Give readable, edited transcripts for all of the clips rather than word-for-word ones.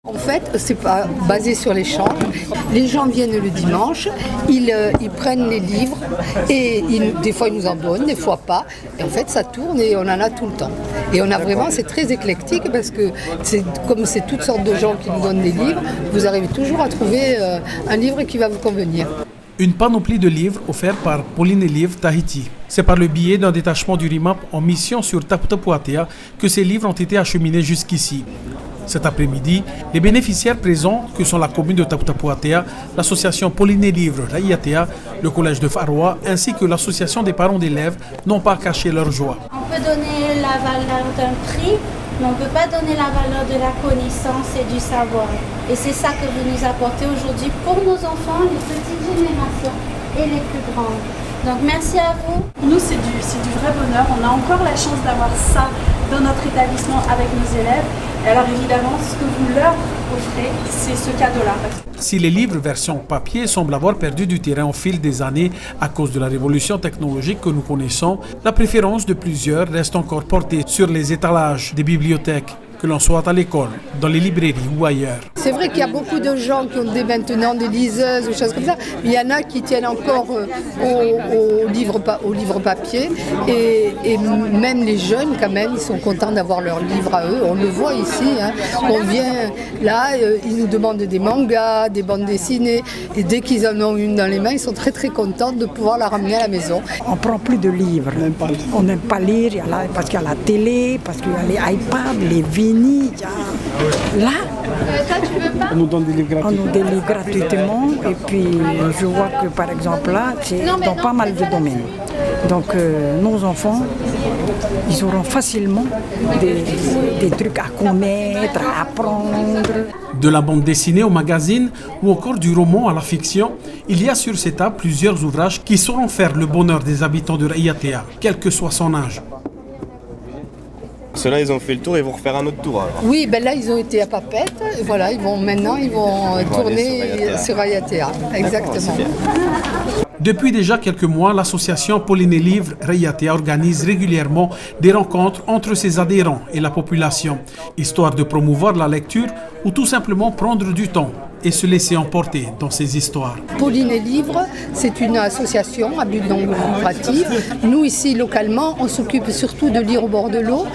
En fait, c'est pas basé sur les champs. Les gens viennent le dimanche, ils prennent les livres et des fois ils nous en donnent, des fois pas. Et en fait, ça tourne et on en a tout le temps. Et on a vraiment, c'est très éclectique parce que comme c'est toutes sortes de gens qui nous donnent des livres, vous arrivez toujours à trouver un livre qui va vous convenir. Une panoplie de livres offerts par Pauline et Livres Tahiti. C'est par le biais d'un détachement du RIMAP en mission sur Taputapuatea que ces livres ont été acheminés jusqu'ici. Cet après-midi, les bénéficiaires présents, que sont la commune de Taputapuatea, l'association Pauline et Livres Raiatea, le collège de Faroa, ainsi que l'association des parents d'élèves, n'ont pas caché leur joie. On peut donner la valeur d'un prix, mais on ne peut pas donner la valeur de la connaissance et du savoir. Et c'est ça que vous nous apportez aujourd'hui pour nos enfants, les petites générations et les plus grandes. Donc merci à vous. Pour nous, c'est du vrai bonheur. On a encore la chance d'avoir ça dans notre établissement avec nos élèves. Et alors évidemment, ce que vous leur offrez, c'est ce cadeau-là. Si les livres version papier semblent avoir perdu du terrain au fil des années à cause de la révolution technologique que nous connaissons, la préférence de plusieurs reste encore portée sur les étalages des bibliothèques, que l'on soit à l'école, dans les librairies ou ailleurs. C'est vrai qu'il y a beaucoup de gens qui ont maintenant des liseuses ou choses comme ça, mais il y en a qui tiennent encore au livre papier et même les jeunes quand même, ils sont contents d'avoir leurs livres à eux. On le voit ici, hein. On vient là, ils nous demandent des mangas, des bandes dessinées et dès qu'ils en ont une dans les mains, ils sont très très contents de pouvoir la ramener à la maison. On prend plus de livres, on n'aime pas lire parce qu'il y a la télé, parce qu'il y a les iPads, les vinyles. Là, on nous donne des livres gratuits. On nous délivre gratuitement et puis je vois que par exemple là, c'est dans pas mal de domaines. Donc nos enfants, ils auront facilement des trucs à connaître, à apprendre. De la bande dessinée au magazine ou encore du roman à la fiction, il y a sur ces tables plusieurs ouvrages qui sauront faire le bonheur des habitants de Raiatea, quel que soit son âge. Ceux-là, ils ont fait le tour et vont refaire un autre tour alors. Oui, ben là, ils ont été à Papette. Voilà, ils vont tourner sur Raiatea. Exactement. Depuis déjà quelques mois, l'association Pauline et Livres Raiatea organise régulièrement des rencontres entre ses adhérents et la population, histoire de promouvoir la lecture ou tout simplement prendre du temps et se laisser emporter dans ces histoires. Pauline et Livres, c'est une association à but non lucratif. Nous, ici, localement, on s'occupe surtout de lire au bord de l'eau.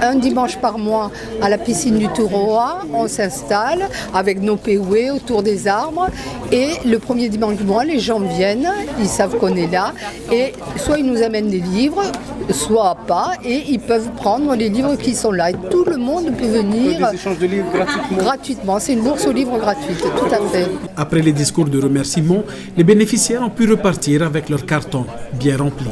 Un dimanche par mois, à la piscine du Touroa, on s'installe avec nos péoués autour des arbres. Et le premier dimanche du mois, les gens viennent, ils savent qu'on est là. Et soit ils nous amènent des livres, soit pas. Et ils peuvent prendre les livres qui sont là. Et tout le monde peut venir. Des échanges de livres gratuitement. Gratuitement. C'est une bourse aux livres gratuite. Tout à fait. Après les discours de remerciement, les bénéficiaires ont pu repartir avec leur carton bien rempli.